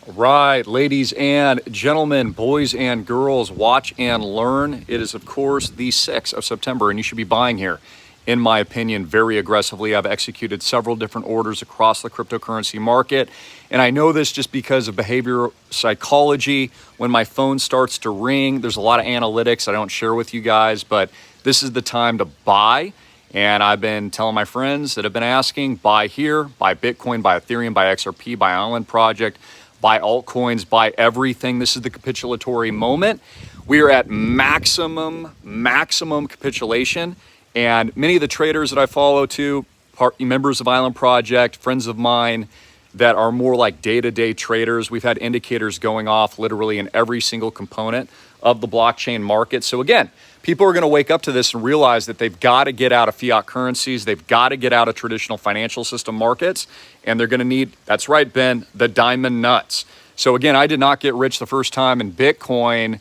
Right, ladies and gentlemen, boys and girls, watch and learn. It is, of course, the 6th of September, and you should be buying here, in my opinion, very aggressively. I've executed several different orders across the cryptocurrency market, and I know this just because of behavioral psychology. When my phone starts to ring, there's a lot of analytics I don't share with you guys, but this is the time to buy. And I've been telling my friends that have been asking, buy here, buy Bitcoin, buy Ethereum, buy XRP, buy Island Project, buy altcoins, buy everything. This is the capitulatory moment. We are at maximum capitulation. And many of the traders that I follow too, members of Island Project, friends of mine that are more like day-to-day traders, we've had indicators going off literally in every single component of the blockchain market. So again, people are going to wake up to this and realize that they've got to get out of fiat currencies. They've got to get out of traditional financial system markets. And they're going to need, that's right, Ben, the diamond nuts. So again, I did not get rich the first time in Bitcoin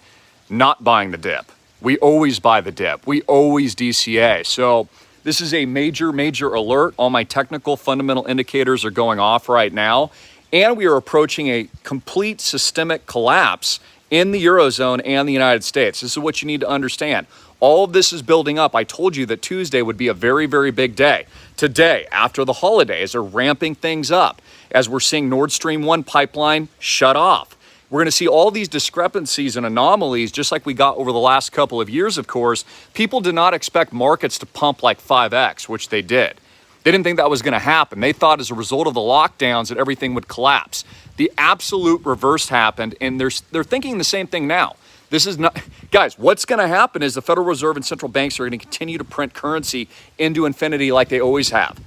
not buying the dip. We always buy the dip. We always DCA. So this is a major alert. All my technical fundamental indicators are going off right now. And we are approaching a complete systemic collapse in the Eurozone and the United States. This is what you need to understand. All of this is building up. I told you that Tuesday would be a very big day. Today, after the holidays, are ramping things up as we're seeing Nord Stream 1 pipeline shut off. We're going to see all these discrepancies and anomalies just like we got over the last couple of years, of course. People did not expect markets to pump like 5x, which they did. They didn't think that was going to happen. They thought as a result of the lockdowns that everything would collapse. The absolute reverse happened, and they're thinking the same thing now. This is not, guys, what's going to happen is the Federal Reserve and central banks are going to continue to print currency into infinity like they always have.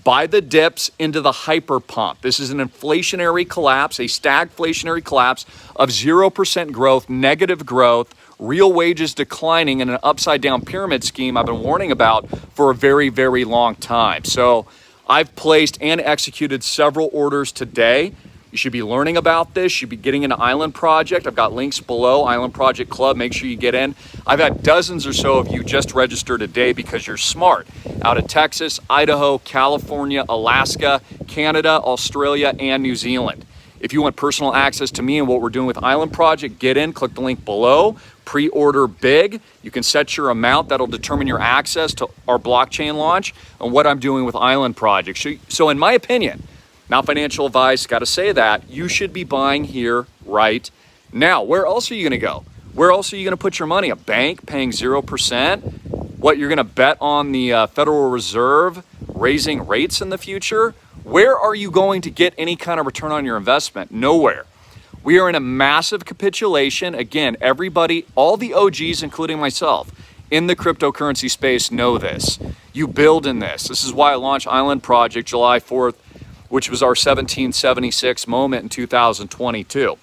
Buy the dips into the hyper pump. This is an inflationary collapse, a stagflationary collapse of 0% growth, negative growth, real wages declining in an upside down pyramid scheme I've been warning about for a very long time. So I've placed and executed several orders today. You should be learning about this. You should be getting into Island Project. I've got links below, Island Project Club. Make sure you get in. I've had dozens or so of you just register today because you're smart. Out of Texas, Idaho, California, Alaska, Canada, Australia, and New Zealand. If you want personal access to me and what we're doing with Island Project, get in, click the link below, pre-order big. You can set your amount. That'll determine your access to our blockchain launch and what I'm doing with Island Project. So in my opinion, not financial advice, got to say that, you should be buying here right now. Where else are you going to go? Where else are you going to put your money? A bank paying 0%? What, you're going to bet on the Federal Reserve raising rates in the future? Where are you going to get any kind of return on your investment? Nowhere. We are in a massive capitulation. Again, everybody, all the OGs, including myself, in the cryptocurrency space know this. You build in this. This is why I launched Island Project July 4th, which was our 1776 moment in 2022.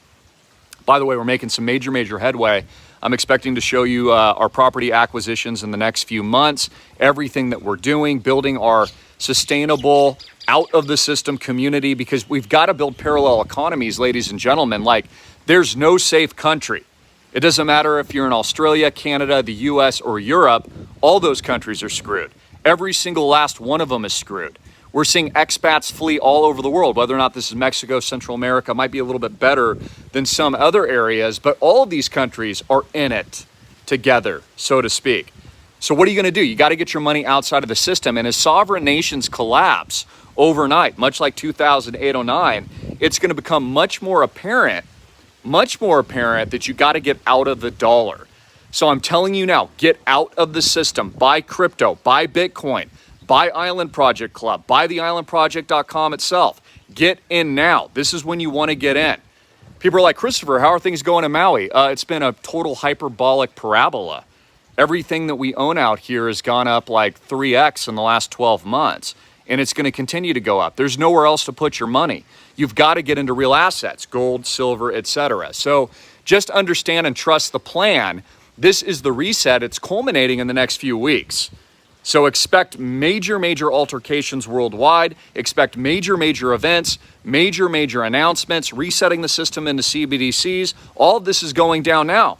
By the way, we're making some major headway. I'm expecting to show you our property acquisitions in the next few months, everything that we're doing, building our sustainable, out of the system community, because we've got to build parallel economies, ladies and gentlemen. Like, there's no safe country. It doesn't matter if you're in Australia, Canada, the US, or Europe, all those countries are screwed. Every single last one of them is screwed. We're seeing expats flee all over the world. Whether or not this is Mexico, Central America, might be a little bit better than some other areas, but all of these countries are in it together, so to speak. So what are you going to do? You got to get your money outside of the system. And as sovereign nations collapse overnight, much like 2008-09, it's going to become much more apparent that you got to get out of the dollar. So I'm telling you now, get out of the system. Buy crypto, buy Bitcoin. Buy Island Project Club. Buy the islandproject.com itself. Get in now. This is when you want to get in. People are like, Christopher, how are things going in Maui? It's been a total hyperbolic parabola. Everything that we own out here has gone up like 3x in the last 12 months. And it's going to continue to go up. There's nowhere else to put your money. You've got to get into real assets, gold, silver, etc. So just understand and trust the plan. This is the reset. It's culminating in the next few weeks. So expect major altercations worldwide, expect major events, major announcements, resetting the system into CBDCs. All of this is going down now.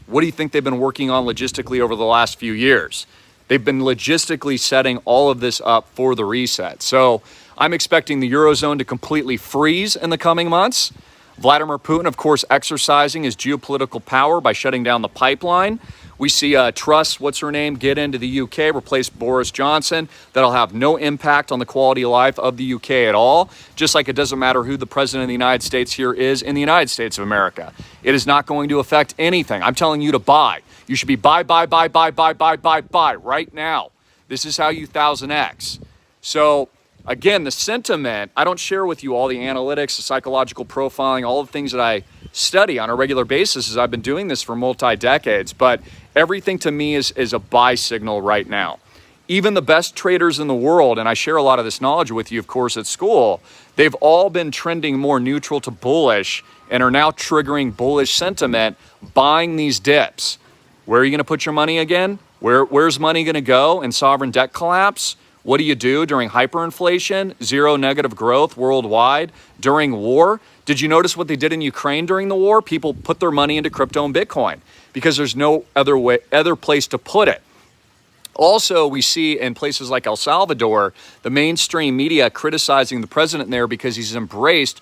What do you think they've been working on logistically over the last few years? They've been logistically setting all of this up for the reset. So I'm expecting the Eurozone to completely freeze in the coming months. Vladimir Putin, of course, exercising his geopolitical power by shutting down the pipeline. We see Truss, what's her name, get into the UK, replace Boris Johnson. That'll have no impact on the quality of life of the UK at all, just like it doesn't matter who the president of the United States here is in the United States of America. It is not going to affect anything. I'm telling you to buy. You should be buy right now. This is how you 1000X. So again, the sentiment, I don't share with you all the analytics, the psychological profiling, all the things that I study on a regular basis as I've been doing this for multi-decades, but everything to me is a buy signal right now. Even the best traders in the world, and I share a lot of this knowledge with you, of course, at school, they've all been trending more neutral to bullish and are now triggering bullish sentiment, buying these dips. Where are you going to put your money again? Where's money going to go in sovereign debt collapse? What do you do during hyperinflation, zero negative growth worldwide, during war? Did you notice what they did in Ukraine during the war? People put their money into crypto and Bitcoin because there's no other place to put it. Also, we see in places like El Salvador, the mainstream media criticizing the president there because he's embraced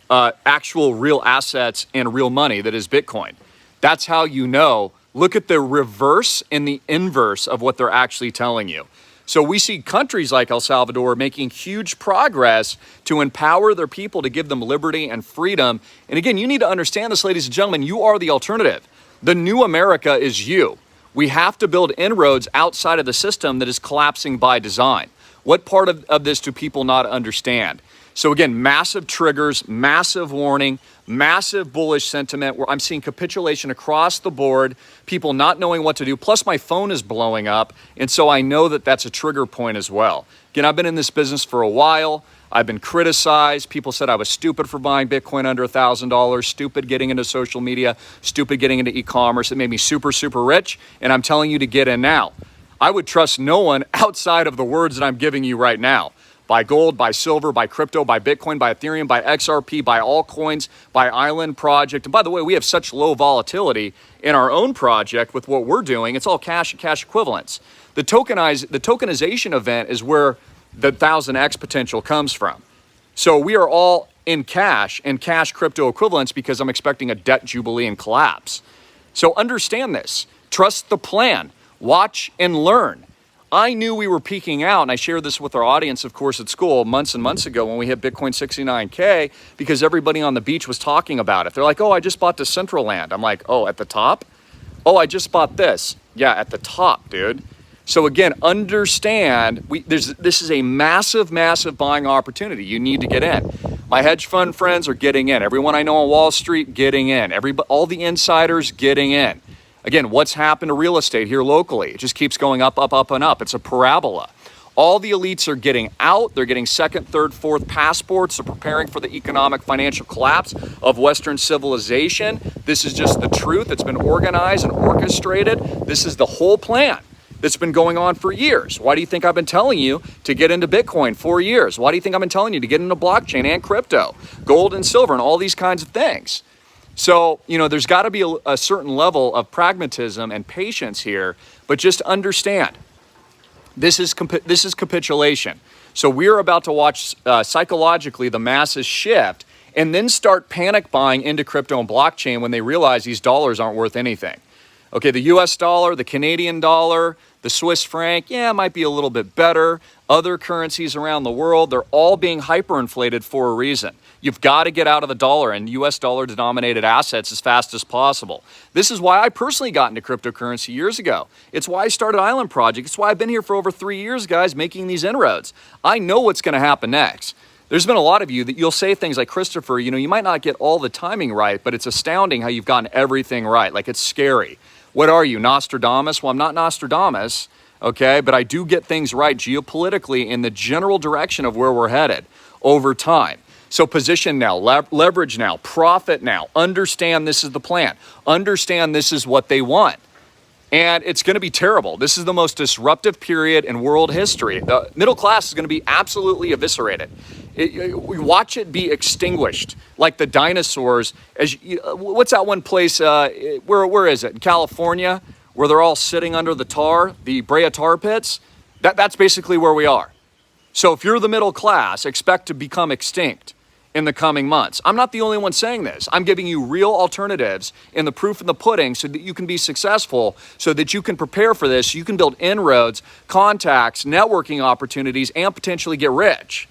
actual real assets and real money that is Bitcoin. That's how you know. Look at the reverse and the inverse of what they're actually telling you. So we see countries like El Salvador making huge progress to empower their people, to give them liberty and freedom. And again, you need to understand this, ladies and gentlemen, you are the alternative. The new America is you. We have to build inroads outside of the system that is collapsing by design. What part of this do people not understand? So again, massive triggers, massive warning, massive bullish sentiment where I'm seeing capitulation across the board, people not knowing what to do. Plus my phone is blowing up. And so I know that that's a trigger point as well. Again, I've been in this business for a while. I've been criticized. People said I was stupid for buying Bitcoin under $1,000, stupid getting into social media, stupid getting into e-commerce. It made me super, super rich. And I'm telling you to get in now. I would trust no one outside of the words that I'm giving you right now. Buy gold, buy silver, buy crypto, buy Bitcoin, buy Ethereum, buy XRP, buy altcoins, buy Island Project. And by the way, we have such low volatility in our own project with what we're doing. It's all cash and cash equivalents. The tokenization event is where the 1000X potential comes from. So we are all in cash and cash crypto equivalents because I'm expecting a debt jubilee and collapse. So understand this. Trust the plan. Watch and learn. I knew we were peaking out, and I shared this with our audience, of course, at school months and months ago when we hit Bitcoin 69K because everybody on the beach was talking about it. They're like, oh, I just bought Decentraland. I'm like, oh, at the top? Oh, I just bought this. Yeah, at the top, dude. So again, understand, this is a massive, massive buying opportunity. You need to get in. My hedge fund friends are getting in. Everyone I know on Wall Street, getting in. All the insiders, getting in. Again, what's happened to real estate here locally? It just keeps going up, up, up, and up. It's a parabola. All the elites are getting out. They're getting second, third, fourth passports. They're preparing for the economic, financial collapse of Western civilization. This is just the truth. It's been organized and orchestrated. This is the whole plan that's been going on for years. Why do you think I've been telling you to get into Bitcoin for years? Why do you think I've been telling you to get into blockchain and crypto, gold and silver, and all these kinds of things? So, there's got to be a certain level of pragmatism and patience here, but just understand, this is capitulation. So we're about to watch psychologically the masses shift and then start panic buying into crypto and blockchain when they realize these dollars aren't worth anything. Okay, the US dollar, the Canadian dollar, the Swiss franc, it might be a little bit better. Other currencies around the world, they're all being hyperinflated for a reason. You've got to get out of the dollar and US dollar denominated assets as fast as possible. This is why I personally got into cryptocurrency years ago. It's why I started Island Project. It's why I've been here for over 3 years, guys, making these inroads. I know what's going to happen next. There's been a lot of you that you'll say things like, Christopher, you might not get all the timing right, but it's astounding how you've gotten everything right. Like, it's scary. What are you, Nostradamus? Well, I'm not Nostradamus, okay? But I do get things right geopolitically in the general direction of where we're headed over time. So position now, leverage now, profit now, understand this is the plan. Understand this is what they want. And it's going to be terrible. This is the most disruptive period in world history. The middle class is going to be absolutely eviscerated. We watch it be extinguished like the dinosaurs. What's that one place, where is it? In California, where they're all sitting under the Brea tar pits? That's basically where we are. So if you're the middle class, expect to become extinct in the coming months. I'm not the only one saying this. I'm giving you real alternatives in the proof in the pudding so that you can be successful, so that you can prepare for this, so you can build inroads, contacts, networking opportunities, and potentially get rich.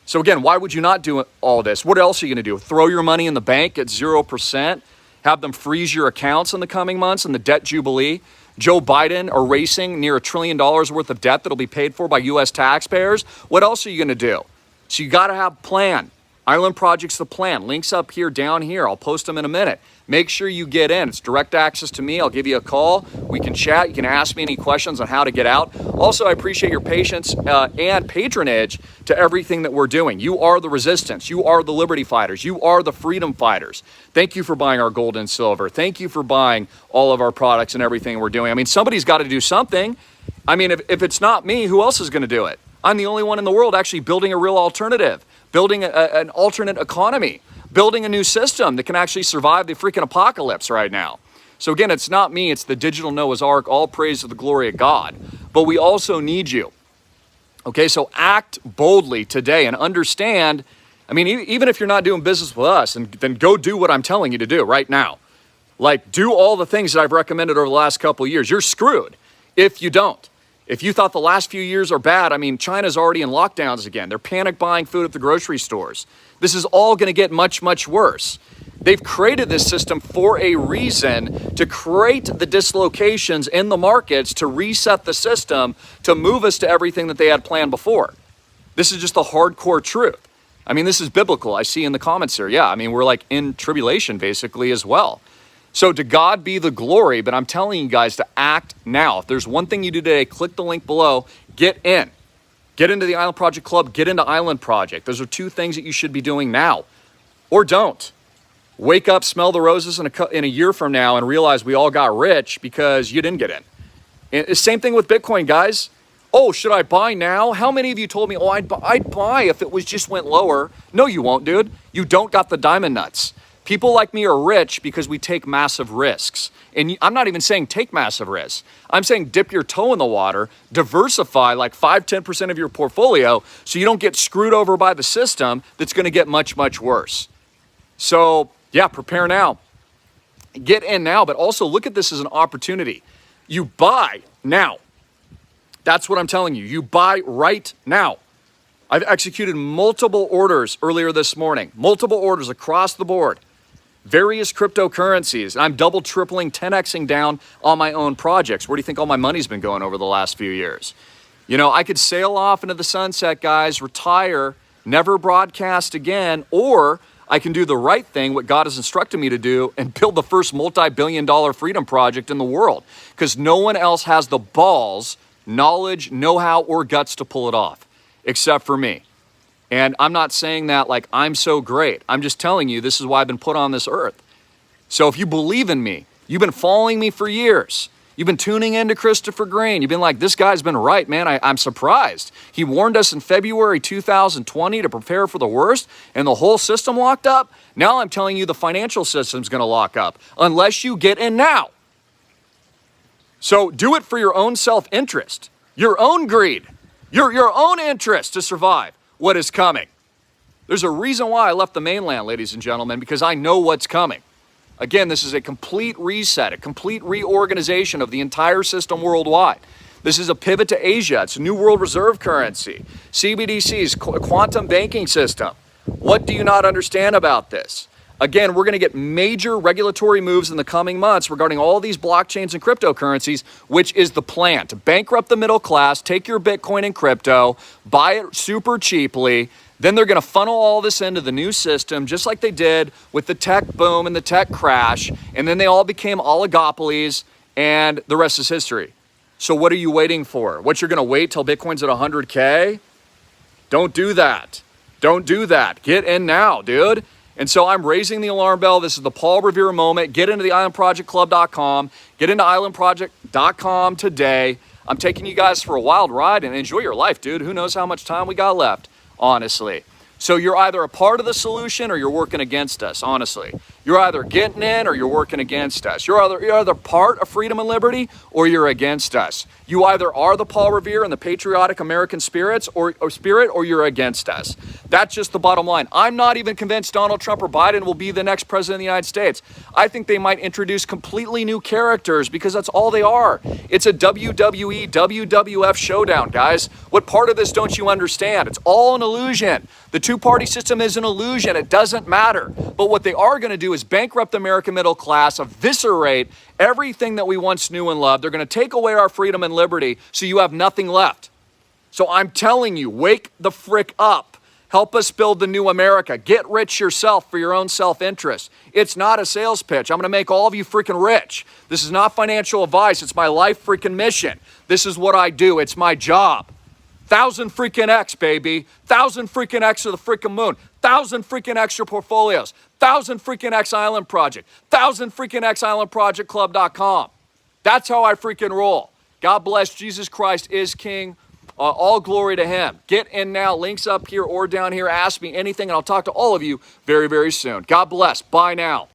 So again, why would you not do all this? What else are you going to do? Throw your money in the bank at 0%? Have them freeze your accounts in the coming months in the debt jubilee? Joe Biden erasing near $1 trillion worth of debt that'll be paid for by U.S. taxpayers? What else are you going to do? So you got to have a plan. Island Project's the plan. Links up here, down here. I'll post them in a minute. Make sure you get in. It's direct access to me. I'll give you a call. We can chat. You can ask me any questions on how to get out. Also, I appreciate your patience and patronage to everything that we're doing. You are the resistance. You are the liberty fighters. You are the freedom fighters. Thank you for buying our gold and silver. Thank you for buying all of our products and everything we're doing. I mean, somebody's got to do something. I mean, if it's not me, who else is going to do it? I'm the only one in the world actually building a real alternative, building an alternate economy, building a new system that can actually survive the freaking apocalypse right now. So again, it's not me, it's the digital Noah's Ark, all praise to the glory of God. But we also need you. Okay, so act boldly today and understand, I mean, even if you're not doing business with us, then go do what I'm telling you to do right now. Like, do all the things that I've recommended over the last couple of years. You're screwed if you don't. If you thought the last few years are bad, I mean, China's already in lockdowns again. They're panic buying food at the grocery stores. This is all going to get much, much worse. They've created this system for a reason, to create the dislocations in the markets, to reset the system, to move us to everything that they had planned before. This is just the hardcore truth. I mean, this is biblical. I see in the comments here. Yeah, I mean, we're like in tribulation basically as well. So to God be the glory, but I'm telling you guys to act now. If there's one thing you do today, click the link below, get in. Get into the Island Project Club, get into Island Project. Those are two things that you should be doing now. Or don't. Wake up, smell the roses in a year from now and realize we all got rich because you didn't get in. And same thing with Bitcoin, guys. Oh, should I buy now? How many of you told me, oh, I'd buy if it just went lower? No, you won't, dude. You don't got the diamond nuts. People like me are rich because we take massive risks. And I'm not even saying take massive risks. I'm saying dip your toe in the water, diversify like 5-10% of your portfolio so you don't get screwed over by the system that's going to get much, much worse. So, yeah, prepare now. Get in now, but also look at this as an opportunity. You buy now. That's what I'm telling you. You buy right now. I've executed multiple orders earlier this morning, multiple orders across the board. Various cryptocurrencies, and I'm double, tripling, 10xing down on my own projects. Where do you think all my money's been going over the last few years? You know, I could sail off into the sunset, guys, retire, never broadcast again, or I can do the right thing, what God has instructed me to do, and build the first multi-billion-dollar freedom project in the world, because no one else has the balls, knowledge, know-how, or guts to pull it off, except for me. And I'm not saying that like I'm so great. I'm just telling you this is why I've been put on this earth. So if you believe in me, you've been following me for years. You've been tuning into Christopher Greene. You've been like, this guy's been right, man. I'm surprised. He warned us in February 2020 to prepare for the worst, and the whole system locked up. Now I'm telling you the financial system's going to lock up unless you get in now. So do it for your own self-interest, your own greed, your own interest to survive what is coming. There's a reason why I left the mainland, ladies and gentlemen, because I know what's coming. Again, this is a complete reset, a complete reorganization of the entire system worldwide. This is a pivot to Asia. It's a new world reserve currency, CBDCs, quantum banking system. What do you not understand about this? Again, we're going to get major regulatory moves in the coming months regarding all these blockchains and cryptocurrencies, which is the plan to bankrupt the middle class, take your Bitcoin and crypto, buy it super cheaply. Then they're going to funnel all this into the new system, just like they did with the tech boom and the tech crash. And then they all became oligopolies, and the rest is history. So what are you waiting for? What, you're going to wait till Bitcoin's at 100K? Don't do that. Don't do that. Get in now, dude. And so I'm raising the alarm bell. This is the Paul Revere moment. Get into the islandprojectclub.com. Get into islandproject.com today. I'm taking you guys for a wild ride, and enjoy your life, dude. Who knows how much time we got left, honestly. So you're either a part of the solution or you're working against us, honestly. You're either getting in or you're working against us. You're either part of freedom and liberty or you're against us. You either are the Paul Revere and the patriotic American spirit or you're against us. That's just the bottom line. I'm not even convinced Donald Trump or Biden will be the next president of the United States. I think they might introduce completely new characters because that's all they are. It's a WWE, WWF showdown, guys. What part of this don't you understand? It's all an illusion. The two-party system is an illusion. It doesn't matter. But what they are going to do is bankrupt the American middle class, eviscerate everything that we once knew and loved. They're going to take away our freedom and liberty so you have nothing left. So I'm telling you, wake the frick up. Help us build the new America. Get rich yourself for your own self-interest. It's not a sales pitch. I'm going to make all of you freaking rich. This is not financial advice. It's my life freaking mission. This is what I do. It's my job. 1,000 freaking X, baby. 1,000 freaking X to the freaking moon. 1,000 freaking extra portfolios. 1,000 freaking X Island Project. 1,000 freaking X Island Project Club.com. That's how I freaking roll. God bless. Jesus Christ is King. All glory to him. Get in now. Links up here or down here. Ask me anything, and I'll talk to all of you very, very soon. God bless. Bye now.